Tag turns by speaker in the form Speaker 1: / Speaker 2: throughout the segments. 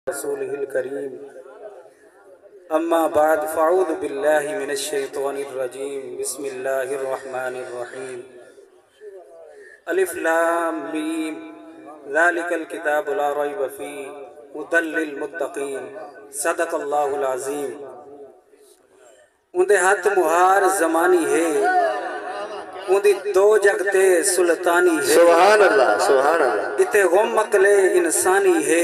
Speaker 1: رسوله الكريم أما بعد فأعوذ بالله من الشيطان الرجيم بسم الله الرحمن الرحيم ألف لام ميم ذلك الكتاب لا ريب فيه هدى للمتقين صدق الله العظيم اندے ہاتھ مہار زمانی ہے اندی دو جگتے سلطانی ہے
Speaker 2: سبحان اللہ سبحان اللہ
Speaker 1: اتے غم مقلے انسانی ہے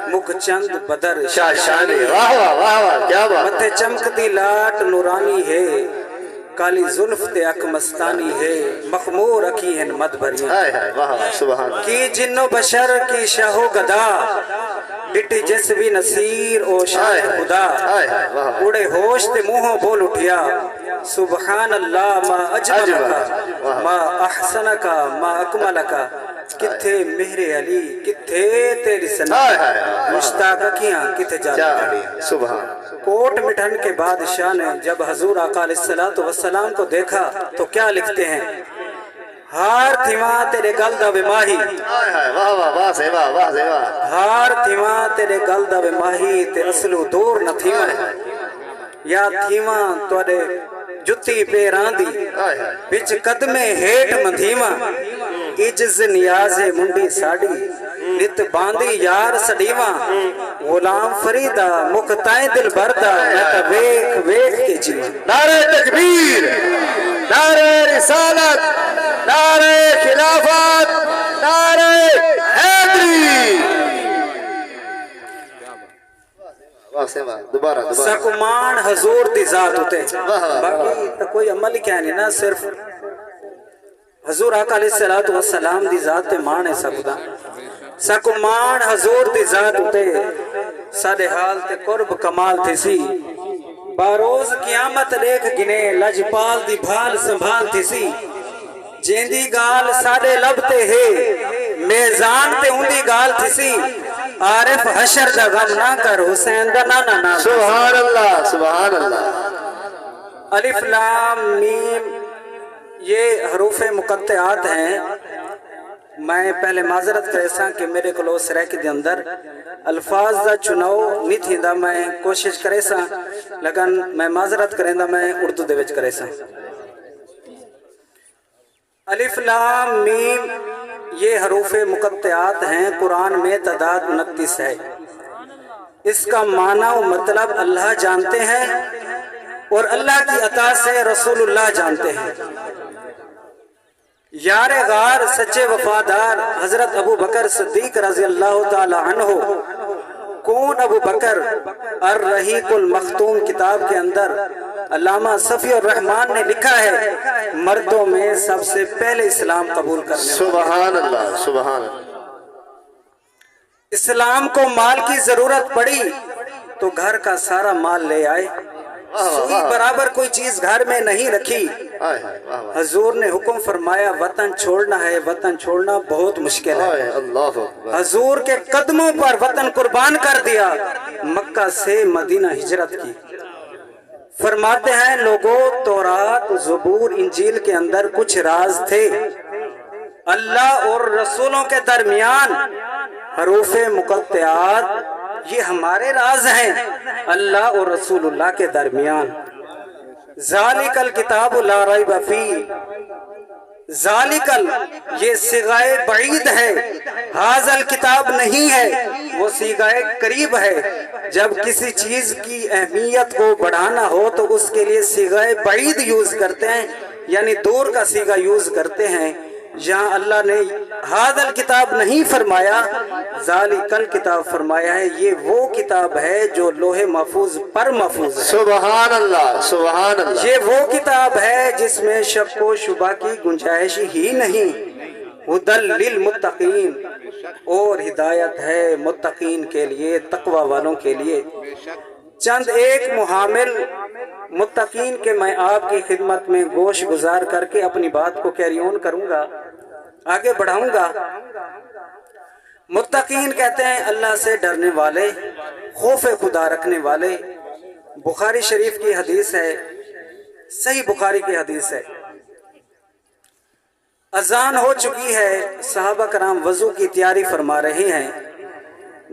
Speaker 1: مکھ چند بدر
Speaker 2: شاشانی واہ واہ واہ واہ کیا بات
Speaker 1: متھے چمکتی لاٹ نورانی ہے کالی زلف تے اک مستانی ہے مخمور اکی ہیں مد بھریاں
Speaker 2: واہ واہ سبحان اللہ
Speaker 1: کی جن و بشر کی شاہ و گدا ڈٹی جس بھی نصیر او شاہ خدا اڑے ہوش تے منہوں بول اٹھیا سبحان اللہ ما اجملکا ما احسنکا ما اکملکا کتھے مہر علی کتھے تیری سنا مشتاق کیاں کتھے جانے
Speaker 2: سبحان
Speaker 1: کوٹ مٹھن کے بادشاہ نے جب حضور آقا علیہ السلام کو دیکھا تو کیا لکھتے ہیں ہار تھیواں تیرے گل دا بے ماہی
Speaker 2: واہ واہ واہ سے واہ واہ سے واہ
Speaker 1: ہار تھیواں تیرے گل دا بے ماہی تے اصلو دور نہ تھیواں یا تھیواں توڑے جتی پیران دی بچ قدمے ہیٹ مندھیواں عجز نیاز منڈی ساڑی نت باندی یار سڑیواں غلام فریدہ مکتائیں دل بردہ میں تا ویک ویک کے جیواں
Speaker 2: نعرہ تکبیر نعرہ رسالت نعرہ خلافت نعرہ حیدری دوبارہ
Speaker 1: سکمان حضور دی ذات ہوتے باقی تا کوئی عمل کیا نہیں نا صرف حضور آقا علیہ السلام دی ذات تے مانے سکتا سکمان حضور دی ذات ہوتے سادے حال تے قرب کمال تھی سی باروز قیامت دیکھ گنے لجپال دی بھال سنبھال تھی سی جیندی گال سادے لبتے ہے میزان تے اندی گال تھی سی عارف حشر دا غم نہ کر حسین دا نانا نام
Speaker 2: سبحان اللہ سبحان اللہ
Speaker 1: الف لام میم یہ حروف مقطعات ہیں میں پہلے معذرت کرے ساں کہ میرے کو سریک دے اندر الفاظ دا چناؤ نہیں تھی دا میں کوشش کرے ساں لیکن میں معذرت کریں دا میں اردو دے وچ کرے ساں الف لام میم یہ حروف مقطعات ہیں قرآن میں تعداد 29 ہے اس کا معنی و مطلب اللہ جانتے ہیں اور اللہ کی عطا سے رسول اللہ جانتے ہیں یار غار سچے وفادار حضرت ابو بکر صدیق رضی اللہ تعالی عنہ کون ابو بکر الرحیق المختوم کتاب کے اندر علامہ صفی الرحمن نے لکھا ہے مردوں میں سب سے پہلے اسلام قبول کرنے
Speaker 2: سبحان اللہ سبحان اللہ
Speaker 1: اسلام کو مال کی ضرورت پڑی تو گھر کا سارا مال لے آئے سوئی برابر کوئی چیز گھر میں نہیں رکھی حضور نے حکم فرمایا وطن چھوڑنا ہے وطن چھوڑنا بہت مشکل ہے حضور کے قدموں پر وطن قربان کر دیا مکہ سے مدینہ ہجرت کی فرماتے ہیں لوگوں تورات زبور انجیل کے اندر کچھ راز تھے اللہ اور رسولوں کے درمیان حروف مقطعات یہ ہمارے راز ہیں اللہ اور رسول اللہ کے درمیان ذالک الکتاب لا ریب فیہ ذالک یہ صیغہ بعید ہے حاضل کتاب نہیں ہے وہ صیغہ قریب ہے جب کسی چیز کی اہمیت کو بڑھانا ہو تو اس کے لیے صیغہ بعید یوز کرتے ہیں یعنی دور کا صیغہ یوز کرتے ہیں یہاں اللہ نے حاضل کتاب نہیں فرمایا ذالک الکتاب فرمایا ہے یہ وہ کتاب ہے جو لوح محفوظ پر محفوظ ہے
Speaker 2: سبحان اللہ سبحان اللہ
Speaker 1: یہ وہ کتاب ہے جس میں شک و شبہ کی گنجائش ہی نہیں ہدی للمتقین اور ہدایت ہے متقین کے لیے تقوی والوں کے لیے چند ایک محامل متقین کے میں آپ کی خدمت میں گوش گزار کر کے اپنی بات کو کیری آن کروں گا آگے بڑھاؤں گا متقین کہتے ہیں اللہ سے ڈرنے والے خوف خدا رکھنے والے بخاری شریف کی حدیث ہے صحیح بخاری کی حدیث ہے اذان ہو چکی ہے صحابہ کرام وضو کی تیاری فرما رہے ہیں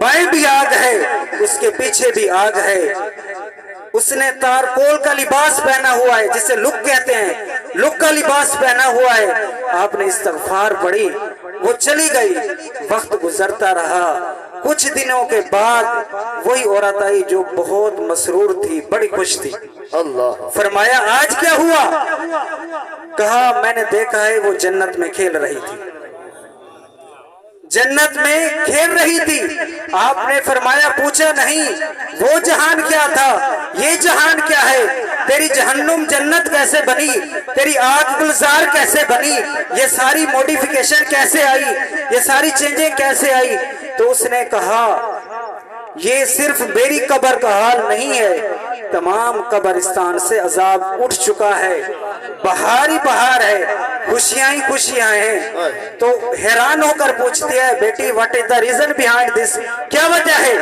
Speaker 1: بائیں بھی آگ ہے اس کے پیچھے بھی آگ ہے. اس نے تارکول کا لباس پہنا ہوا ہے جسے لک کہتے ہیں, لک کا لباس پہنا ہوا ہے. آپ نے استغفار پڑھی, وہ چلی گئی. وقت گزرتا رہا. کچھ دنوں کے بعد وہی عورت آئی جو بہت مسرور تھی, بڑی خوش تھی.
Speaker 2: اللہ.
Speaker 1: فرمایا آج کیا ہوا؟ کہا میں نے دیکھا ہے وہ جنت میں کھیل رہی تھی, جنت میں کھیل رہی تھی. آپ نے فرمایا پوچھا نہیں وہ جہان کیا تھا, یہ جہان کیا ہے؟ تیری جہنم جنت کیسے بنی؟ تیری آگ گلزار کیسے بنی؟ یہ ساری موڈیفیکیشن کیسے آئی؟ یہ ساری چینجنگ کیسے آئی؟ تو اس نے کہا یہ صرف میری قبر کا حال نہیں ہے, تمام قبرستان سے عذاب اٹھ چکا ہے. بہار ہی بہار ہے, خوشیاں ہی خوشیاں ہیں. تو حیران ہو کر پوچھتی ہے بیٹی what is the reason behind this, کیا وجہ ہے؟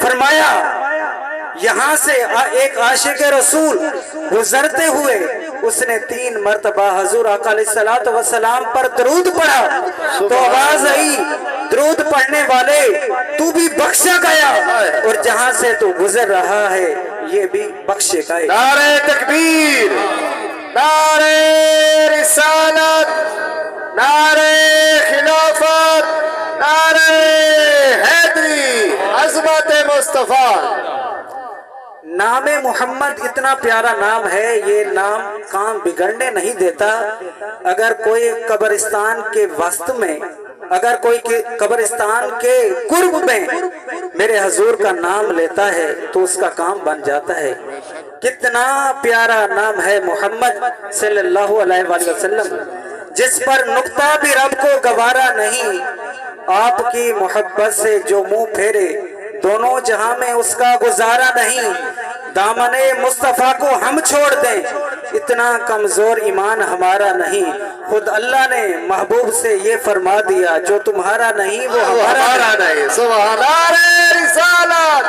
Speaker 1: فرمایا یہاں سے ایک عاشق رسول گزرتے ہوئے اس نے 3 مرتبہ حضور آقا علیہ الصلوۃ والسلام پر درود پڑھا, تو آواز آئی درود پڑھنے والے تو بھی بخشا گیا, اور جہاں سے تو گزر رہا ہے یہ بھی بخشے گئے.
Speaker 2: نعرہ تکبیر, نعرہ رسالت, نعرہ خلافت, نعرہ حیدری, عظمت مصطفیٰ.
Speaker 1: نام محمد اتنا پیارا نام ہے, یہ نام کام بگڑنے نہیں دیتا. اگر کوئی قبرستان کے وسط میں, اگر کوئی قبرستان کے قرب میں میرے حضور کا نام لیتا ہے تو اس کا کام بن جاتا ہے. کتنا پیارا نام ہے محمد صلی اللہ علیہ وآلہ وسلم, جس پر نقطہ بھی رب کو گوارا نہیں. آپ کی محبت سے جو منہ پھیرے دونوں جہاں میں اس کا گزارا نہیں. دامن مصطفیٰ کو ہم چھوڑ دیں, اتنا کمزور ایمان ہمارا نہیں. خود اللہ نے محبوب سے یہ فرما دیا جو تمہارا نہیں وہ ہمارا
Speaker 2: نہیں. سبحان نعرہ رسالت,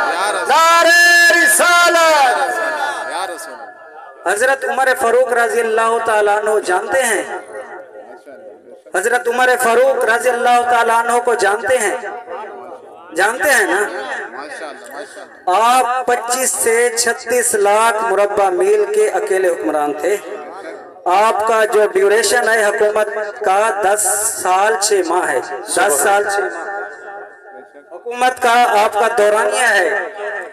Speaker 2: نعرہ رسالت.
Speaker 1: حضرت عمر فاروق رضی اللہ تعالیٰ عنہ جانتے ہیں, حضرت عمر فاروق رضی اللہ تعالیٰ عنہ کو جانتے ہیں, جانتے ہیں نا. آپ 25 سے 36 لاکھ مربع میل کے اکیلے حکمران تھے. آپ کا جو ڈیوریشن ہے حکومت کا 10 سال 6 ماہ ہے, 10 سال 6 ماہ حکومت کا آپ کا دورانیہ ہے,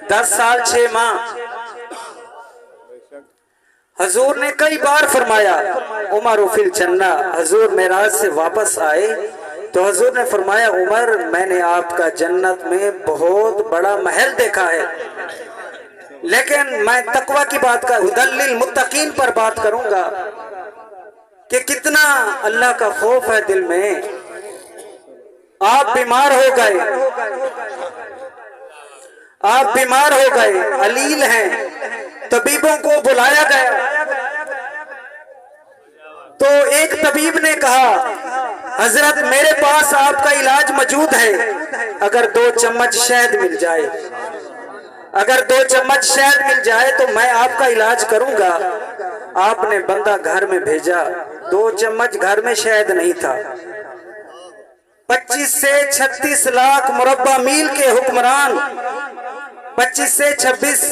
Speaker 1: 10 سال 6 ماہ. حضور نے کئی بار فرمایا عمر فی الجنہ. حضور معراج سے واپس آئے تو حضور نے فرمایا عمر میں نے آپ کا جنت میں بہت بڑا محل دیکھا ہے, لیکن میں تقوی کی بات کا ہدی للمتقین پر بات کروں گا کہ کتنا اللہ کا خوف ہے دل میں. آپ بیمار ہو گئے, آپ بیمار ہو گئے, علیل ہیں, طبیبوں کو بلایا گیا تو ایک طبیب نے کہا حضرت میرے پاس آپ کا علاج موجود ہے, اگر 2 چمچ شہد مل جائے, اگر 2 چمچ شہد مل جائے تو میں آپ کا علاج کروں گا. آپ نے بندہ گھر میں بھیجا, 2 چمچ گھر میں شہد نہیں تھا. 25 سے 36 لاکھ مربع میل کے حکمران, 25 سے 26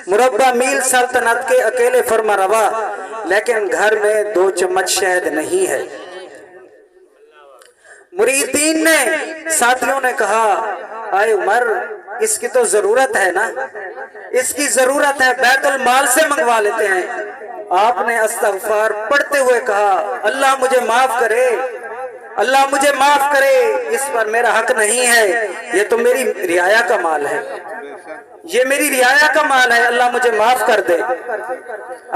Speaker 1: مربع میل سلطنت کے اکیلے فرما روا, لیکن گھر میں 2 چمچ شہد نہیں ہے. مریدین نے, ساتھیوں نے کہا آئے عمر اس کی تو ضرورت ہے نا, اس کی ضرورت ہے, بیت المال سے منگوا لیتے ہیں. آپ نے استغفار پڑھتے ہوئے کہا اللہ مجھے معاف کرے, اللہ مجھے معاف کرے, اس پر میرا حق نہیں ہے, یہ تو میری رعایا کا مال ہے, یہ میری رعایا کا مال ہے, اللہ مجھے معاف کر دے.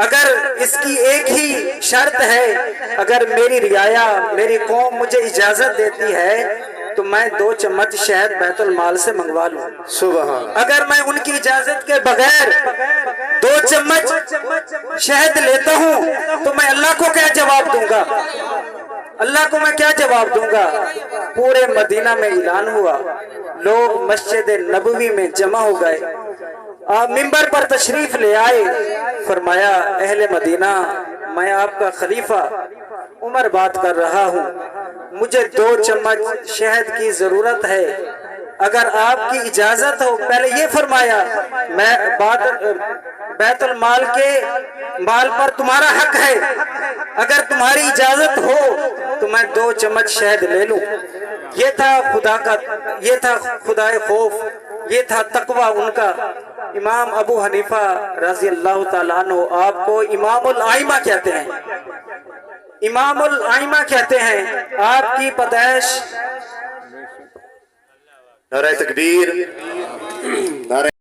Speaker 1: اگر اس کی ایک ہی شرط ہے, اگر میری رعایا میری قوم مجھے اجازت دیتی ہے تو میں 2 چمچ شہد بیت المال سے منگوا لوں.
Speaker 2: سبحان.
Speaker 1: اگر میں ان کی اجازت کے بغیر 2 چمچ شہد لیتا ہوں تو میں اللہ کو کیا جواب دوں گا, اللہ کو میں کیا جواب دوں گا. پورے مدینہ میں اعلان ہوا, لوگ مسجد نبوی میں جمع ہو گئے, آپ منبر پر تشریف لے آئے. فرمایا اہل مدینہ میں آپ کا خلیفہ عمر بات کر رہا ہوں, مجھے 2 چمچ شہد کی ضرورت ہے, اگر آپ کی اجازت ہو، پہلے یہ فرمایا میں بیت المال کے مال پر تمہارا حق ہے، اگر تمہاری اجازت ہو تو میں 2 چمچ شہد لے لوں۔ یہ تھا خدائے خوف، یہ تھا تقوی ان کا۔ امام ابو حنیفہ رضی اللہ تعالیٰ عنہ آپ کو امام الائمہ کہتے ہیں، امام الائمہ کہتے ہیں۔ آپ کی پیدائش
Speaker 2: نعرہ تکبیر، نعرہ